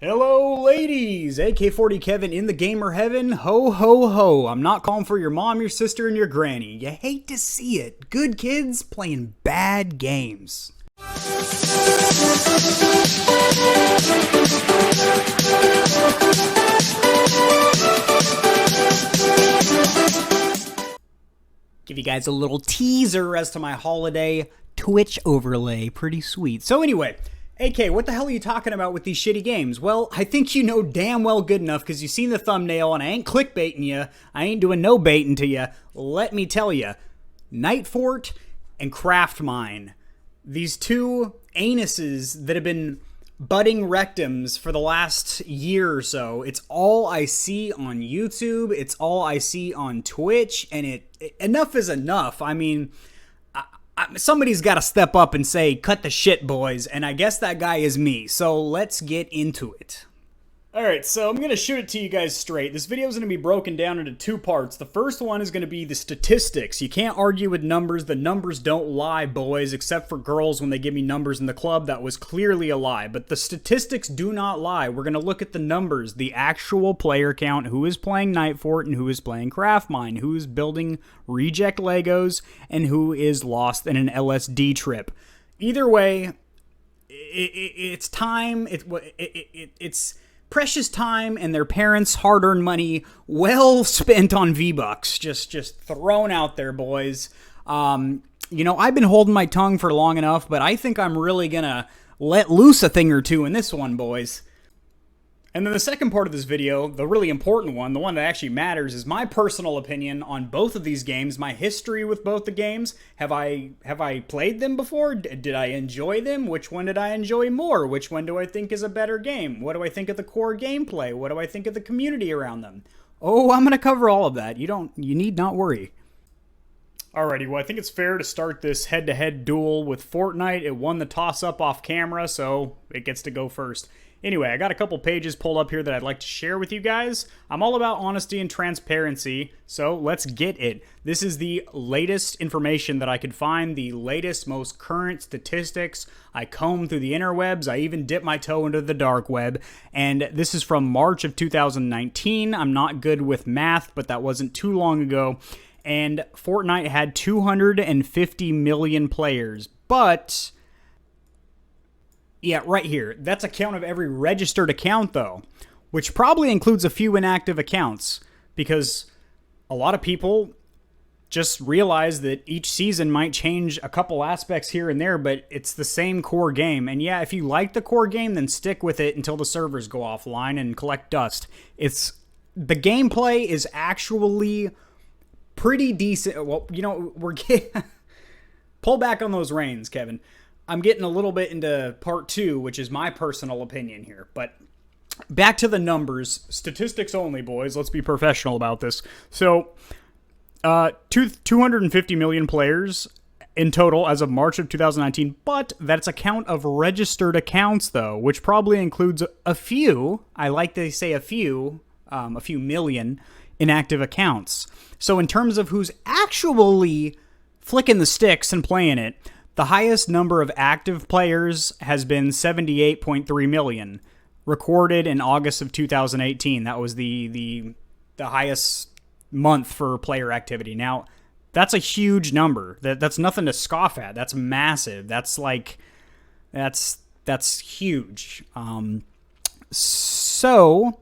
Hello, ladies! AK-40 Kevin in the gamer heaven. Ho, ho, ho. I'm not calling for your mom, your sister, and your granny. You hate to see it. Good kids playing bad games. Give you guys a little teaser as to my holiday Twitch overlay. Pretty sweet. So anyway, AK, what the hell are you talking about with these shitty games? Well, I think you know damn well good enough because you've seen the thumbnail and I ain't clickbaiting you. I ain't doing no baiting to you. Let me tell you, Night Fort and Craft Mine, these two anuses that have been budding rectums for the last year or so. It's all I see on YouTube. It's all I see on Twitch, and enough is enough. I mean, somebody's got to step up and say, cut the shit, boys, and I guess that guy is me, so let's get into it. Alright, so I'm going to shoot it to you guys straight. This video is going to be broken down into two parts. The first one is going to be the statistics. You can't argue with numbers. The numbers don't lie, boys, except for girls when they give me numbers in the club. That was clearly a lie, but the statistics do not lie. We're going to look at the numbers, the actual player count, who is playing Night Fort and who is playing Craft Mine, who is building reject Legos, and who is lost in an LSD trip. Either way, it's time. It's precious time and their parents' hard-earned money well spent on V-Bucks. Just thrown out there, boys. You know, I've been holding my tongue for long enough, but I think I'm really gonna let loose a thing or two in this one, boys. And then the second part of this video, the really important one, the one that actually matters, is my personal opinion on both of these games, my history with both the games. Have I played them before? Did I enjoy them? Which one did I enjoy more? Which one do I think is a better game? What do I think of the core gameplay? What do I think of the community around them? Oh, I'm going to cover all of that. You need not worry. Alrighty, well, I think it's fair to start this head-to-head duel with Fortnite. It won the toss-up off camera, so it gets to go first. Anyway, I got a couple pages pulled up here that I'd like to share with you guys. I'm all about honesty and transparency, so let's get it. This is the latest information that I could find, the latest, most current statistics. I combed through the interwebs. I even dipped my toe into the dark web, and this is from March of 2019. I'm not good with math, but that wasn't too long ago, and Fortnite had 250 million players, but yeah, right here. That's a count of every registered account, though, which probably includes a few inactive accounts, because a lot of people just realize that each season might change a couple aspects here and there, but it's the same core game. And yeah, if you like the core game, then stick with it until the servers go offline and collect dust. The gameplay is actually pretty decent. Well, you know, we're getting pull back on those reins, Kevin. I'm getting a little bit into part two, which is my personal opinion here. But back to the numbers. Statistics only, boys. Let's be professional about this. So, 250 million players in total as of March of 2019. But that's a count of registered accounts, though, which probably includes a few. I like to say a few million inactive accounts. So in terms of who's actually flicking the sticks and playing it, the highest number of active players has been 78.3 million, recorded in August of 2018. That was the highest month for player activity. Now, that's a huge number. That's nothing to scoff at. That's massive. That's huge. So,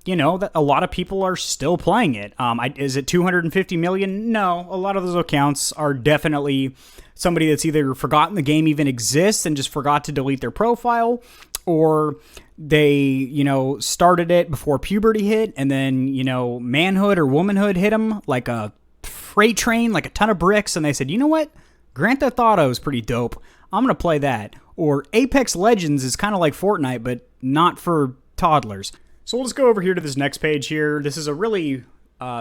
you know, that a lot of people are still playing it. Is it 250 million? No, a lot of those accounts are definitely somebody that's either forgotten the game even exists and just forgot to delete their profile, or they, you know, started it before puberty hit, and then, you know, manhood or womanhood hit them like a freight train, like a ton of bricks, and they said, you know what? Grand Theft Auto is pretty dope. I'm going to play that. Or Apex Legends is kind of like Fortnite, but not for toddlers. So we'll just go over here to this next page here. This is a really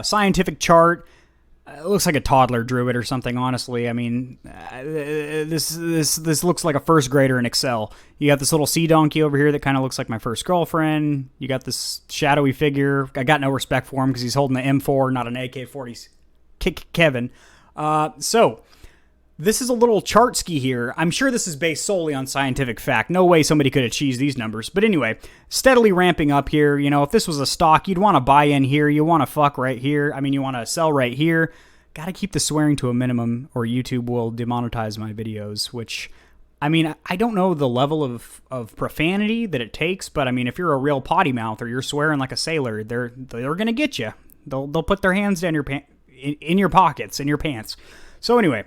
scientific chart. It looks like a toddler drew it or something, honestly. I mean, this looks like a first grader in Excel. You got this little sea donkey over here that kind of looks like my first girlfriend. You got this shadowy figure. I got no respect for him because he's holding the M4, not an AK-40 Kevin. So This is a little chart ski here. I'm sure this is based solely on scientific fact. No way somebody could achieve these numbers. But anyway, steadily ramping up here. You know, if this was a stock, you'd want to buy in here. You want to fuck right here. I mean, you want to sell right here. Got to keep the swearing to a minimum or YouTube will demonetize my videos, which, I mean, I don't know the level of profanity that it takes, but I mean, if you're a real potty mouth or you're swearing like a sailor, they're going to get you. They'll put their hands down in your pockets, in your pants. So anyway,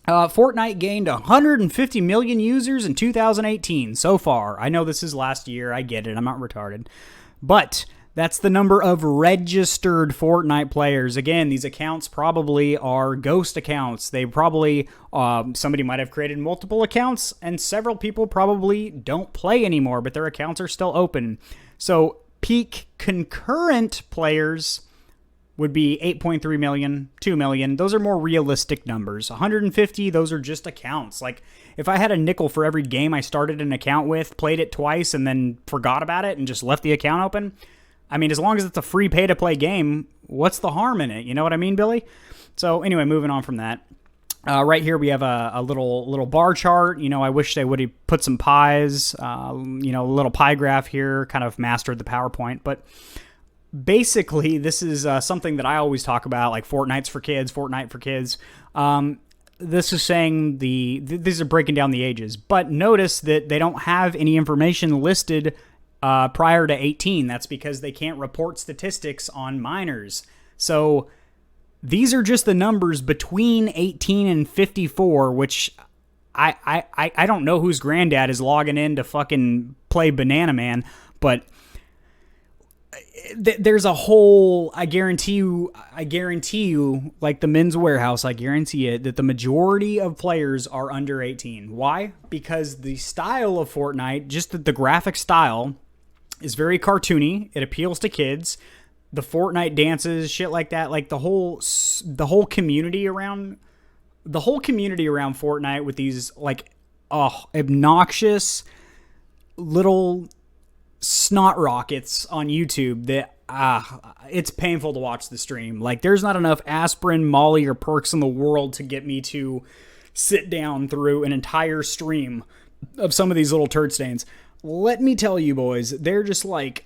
Fortnite gained 150 million users in 2018 so far. I know this is last year. I get it. I'm not retarded. But that's the number of registered Fortnite players. Again, these accounts probably are ghost accounts. They probably, somebody might have created multiple accounts, and several people probably don't play anymore, but their accounts are still open. So peak concurrent players would be 8.3 million, 2 million. Those are more realistic numbers. 150, those are just accounts. Like, if I had a nickel for every game I started an account with, played it twice, and then forgot about it and just left the account open, I mean, as long as it's a free pay-to-play game, what's the harm in it? You know what I mean, Billy? So anyway, moving on from that. Right here we have a little bar chart. You know, I wish they would have put some pies. You know, a little pie graph here, kind of mastered the PowerPoint. But basically, this is something that I always talk about, like Fortnite for kids. This is saying these are breaking down the ages. But notice that they don't have any information listed prior to 18. That's because they can't report statistics on minors. So these are just the numbers between 18 and 54, which I don't know whose granddad is logging in to fucking play Banana Man, but there's a whole, I guarantee you, like the Men's Warehouse, I guarantee it, that the majority of players are under 18. Why? Because the style of Fortnite, just the graphic style, is very cartoony. It appeals to kids. The Fortnite dances, shit like that, like the whole community around Fortnite with these like obnoxious little snot rockets on YouTube that it's painful to watch the stream. Like, there's not enough aspirin, Molly, or perks in the world to get me to sit down through an entire stream of some of these little turd stains. Let me tell you, boys, they're just like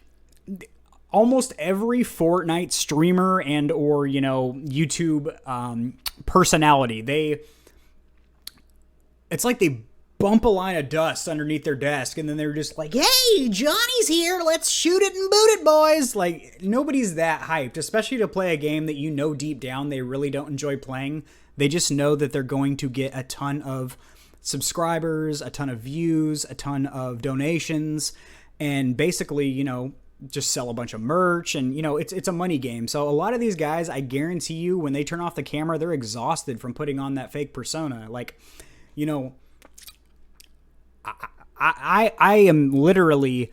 almost every Fortnite streamer and or, you know, YouTube personality. It's like they bump a line of dust underneath their desk, and then they're just like, hey, Johnny's here, let's shoot it and boot it, boys. Like, nobody's that hyped, especially to play a game that you know deep down they really don't enjoy playing. They just know that they're going to get a ton of subscribers, a ton of views, a ton of donations, and basically, you know, just sell a bunch of merch, and, you know, it's a money game. So a lot of these guys, I guarantee you, when they turn off the camera, they're exhausted from putting on that fake persona. Like, you know, I am literally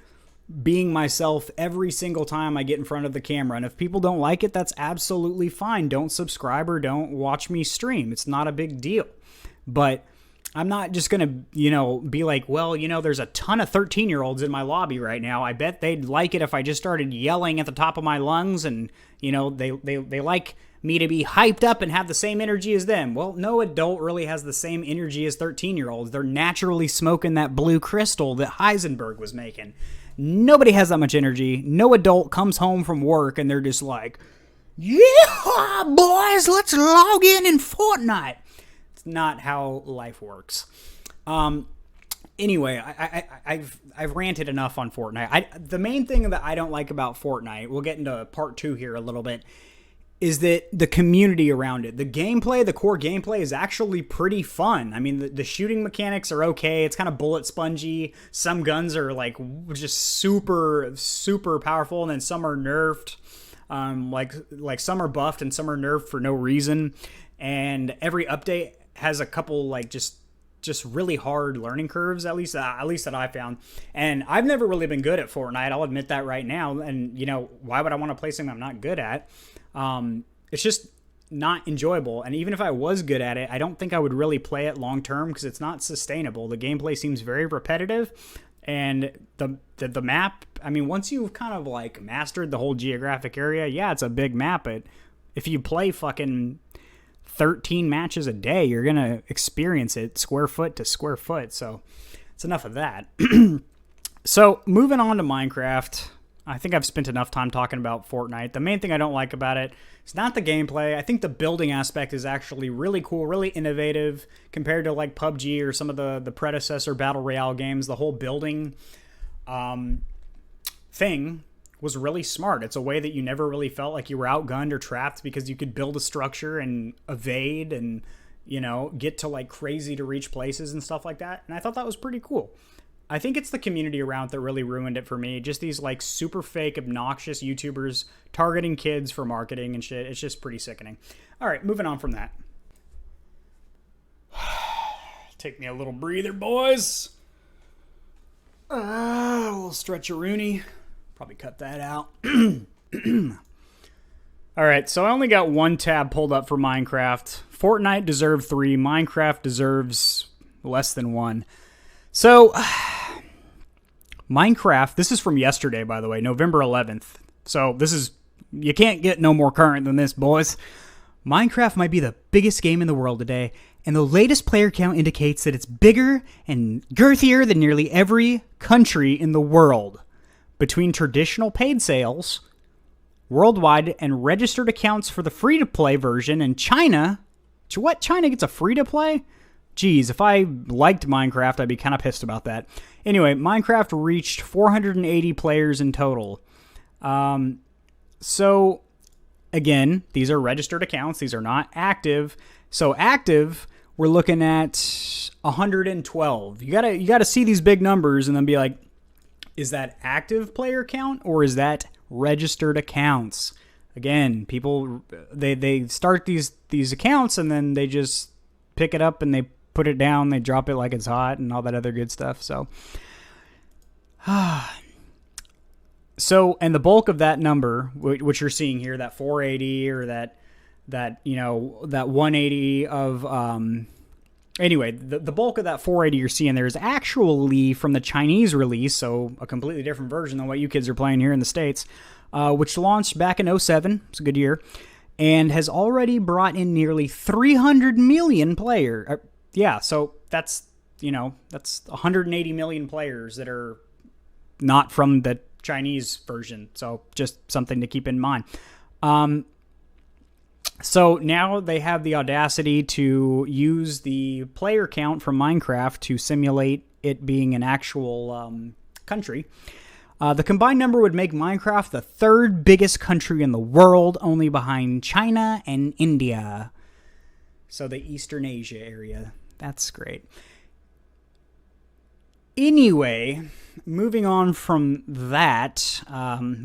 being myself every single time I get in front of the camera. And if people don't like it, that's absolutely fine. Don't subscribe or don't watch me stream. It's not a big deal. But I'm not just going to, you know, be like, well, you know, there's a ton of 13-year-olds in my lobby right now. I bet they'd like it if I just started yelling at the top of my lungs, and, you know, they like me to be hyped up and have the same energy as them. Well, no adult really has the same energy as 13-year-olds. They're naturally smoking that blue crystal that Heisenberg was making. Nobody has that much energy. No adult comes home from work and they're just like, yeah, boys, let's log in Fortnite. It's not how life works. Anyway, I've ranted enough on Fortnite. The main thing that I don't like about Fortnite, we'll get into part 2 here a little bit, is that the community around it. The gameplay, the core gameplay, is actually pretty fun. I mean, the shooting mechanics are okay. It's kind of bullet spongy. Some guns are like just super, super powerful, and then some are nerfed. Like some are buffed and some are nerfed for no reason. And every update has a couple like just really hard learning curves, at least that I found. And I've never really been good at Fortnite. I'll admit that right now. And, you know, why would I want to play something I'm not good at? It's just not enjoyable. And even if I was good at it, I don't think I would really play it long term because it's not sustainable. The gameplay seems very repetitive, and the map, I mean, once you've kind of like mastered the whole geographic area, yeah, it's a big map. But if you play fucking 13 matches a day. You're going to experience it square foot to square foot. So it's enough of that. So moving on to Minecraft, I think I've spent enough time talking about Fortnite. The main thing I don't like about it is not the gameplay. I think the building aspect is actually really cool, really innovative compared to like PUBG or some of the predecessor Battle Royale games. The whole building thing was really smart. It's a way that you never really felt like you were outgunned or trapped because you could build a structure and evade and, you know, get to like crazy to reach places and stuff like that. And I thought that was pretty cool. I think it's the community around that really ruined it for me. Just these like super fake, obnoxious YouTubers targeting kids for marketing and shit. It's just pretty sickening. All right, moving on from that. Take me a little breather, boys. A little stretch-a-rooney. Probably cut that out. All right, so I only got one tab pulled up for Minecraft. Fortnite deserved 3. Minecraft deserves less than 1. So, Minecraft, this is from yesterday, by the way, November 11th. So this is, you can't get no more current than this, boys. Minecraft might be the biggest game in the world today, and the latest player count indicates that it's bigger and girthier than nearly every country in the world. Between traditional paid sales, worldwide, and registered accounts for the free-to-play version, and China, what? China gets a free-to-play? Geez, if I liked Minecraft, I'd be kind of pissed about that. Anyway, Minecraft reached 480 players in total. So, again, these are registered accounts. These are not active. So, active, we're looking at 112. You gotta see these big numbers and then be like, is that active player count or is that registered accounts? Again, people, they start these accounts and then they just pick it up and they put it down, they drop it like it's hot and all that other good stuff. So, and the bulk of that number, which you're seeing here, that 480 or that 180 of, anyway, the bulk of that 480 you're seeing there is actually from the Chinese release, so a completely different version than what you kids are playing here in the States, which launched back in 2007. It's a good year, and has already brought in nearly 300 million players. Yeah, so that's 180 million players that are not from the Chinese version. So just something to keep in mind. So now they have the audacity to use the player count from Minecraft to simulate it being an actual country. The combined number would make Minecraft the 3rd biggest country in the world, only behind China and India. So the Eastern Asia area. That's great. Anyway, moving on from that,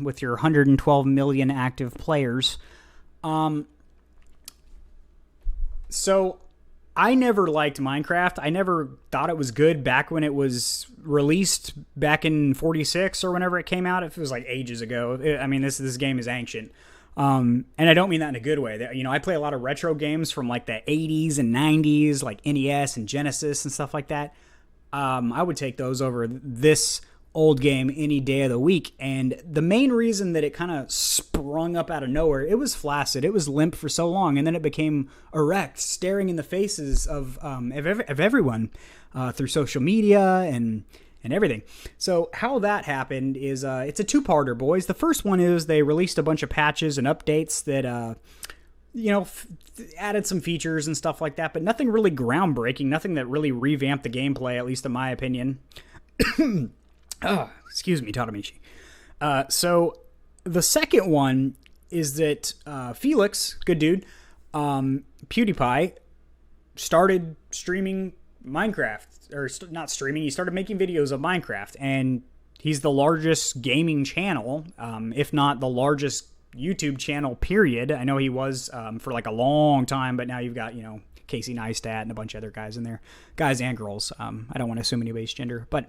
with your 112 million active players. So I never liked Minecraft. I never thought it was good back when it was released back in 46 or whenever it came out. It was like ages ago. I mean, this game is ancient. And I don't mean that in a good way. You know, I play a lot of retro games from like the 80s and 90s, like NES and Genesis and stuff like that. I would take those over this old game any day of the week. And the main reason that it kind of sprung up out of nowhere, it was flaccid. It was limp for so long. And then it became erect, staring in the faces of everyone through social media and everything. So how that happened is it's a two-parter, boys. The first one is they released a bunch of patches and updates that, added some features and stuff like that, but nothing really groundbreaking, nothing that really revamped the gameplay, at least in my opinion. Excuse me, Tadamichi. So the second one is that Felix, good dude, PewDiePie, started streaming Minecraft. Or not streaming, he started making videos of Minecraft, and he's the largest gaming channel, if not the largest YouTube channel, period. I know he was for like a long time, but now you've got, Casey Neistat and a bunch of other guys in there, guys and girls. I don't want to assume anybody's gender, but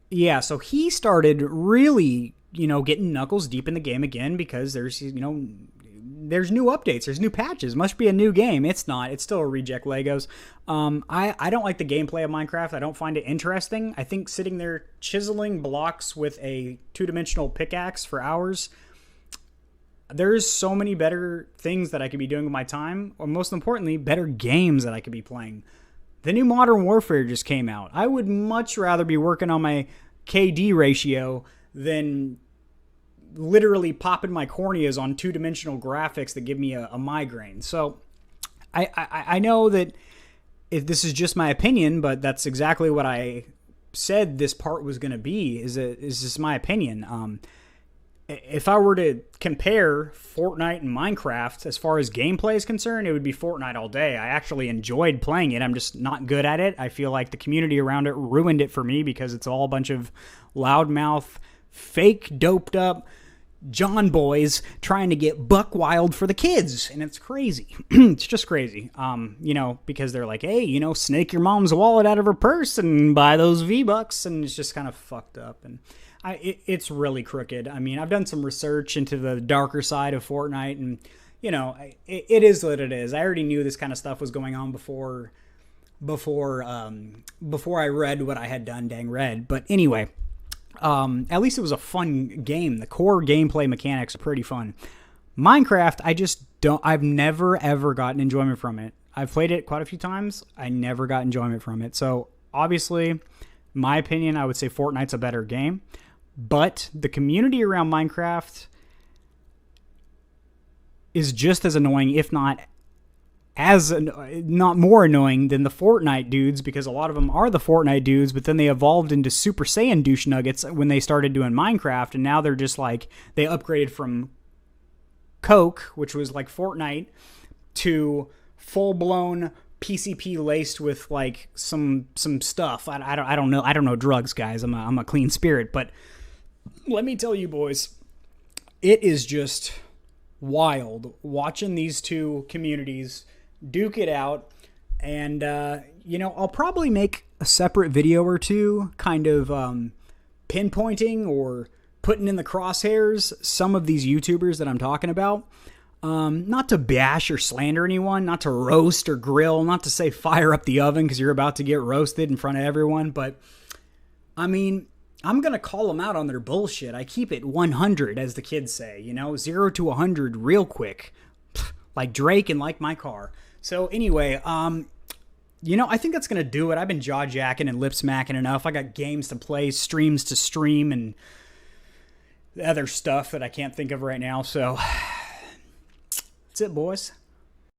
yeah, so he started really, getting knuckles deep in the game again because there's new updates, there's new patches, must be a new game. It's not, it's still a reject Legos. I don't like the gameplay of Minecraft. I don't find it interesting. I think sitting there chiseling blocks with a 2-dimensional pickaxe for hours, there's so many better things that I could be doing with my time, or most importantly, better games that I could be playing. The new Modern Warfare just came out. I would much rather be working on my KD ratio than literally popping my corneas on two-dimensional graphics that give me a migraine. So I know that if this is just my opinion, but that's exactly what I said this part was going to be, is just my opinion. If I were to compare Fortnite and Minecraft as far as gameplay is concerned, it would be Fortnite all day. I actually enjoyed playing it. I'm just not good at it. I feel like the community around it ruined it for me because it's all a bunch of loudmouth, fake, doped up John boys trying to get buck wild for the kids, and it's crazy. It's just crazy. Because they're like, hey, snake your mom's wallet out of her purse and buy those V-Bucks, and it's just kind of fucked up, and it's really crooked. I mean, I've done some research into the darker side of Fortnite, and it is what it is. I already knew this kind of stuff was going on before I read what I had read. But anyway. At least it was a fun game. The core gameplay mechanics are pretty fun. Minecraft, I've never ever gotten enjoyment from it. I've played it quite a few times. I never got enjoyment from it. So obviously, my opinion, I would say Fortnite's a better game. But the community around Minecraft is just as annoying, if not more annoying than the Fortnite dudes, because a lot of them are the Fortnite dudes, but then they evolved into Super Saiyan douche nuggets when they started doing Minecraft, and now they're just like, they upgraded from Coke, which was like Fortnite, to full-blown PCP laced with like some stuff. I don't know drugs, guys. I'm a clean spirit, but let me tell you, boys, it is just wild watching these two communities duke it out. And I'll probably make a separate video or two kind of pinpointing or putting in the crosshairs some of these YouTubers that I'm talking about. Not to bash or slander anyone, not to roast or grill, not to say fire up the oven because you're about to get roasted in front of everyone, but I mean, I'm going to call them out on their bullshit. I keep it 100, as the kids say, 0 to 100 real quick, like Drake and like my car. So anyway, I think that's going to do it. I've been jaw-jacking and lip-smacking enough. I got games to play, streams to stream, and other stuff that I can't think of right now. So that's it, boys.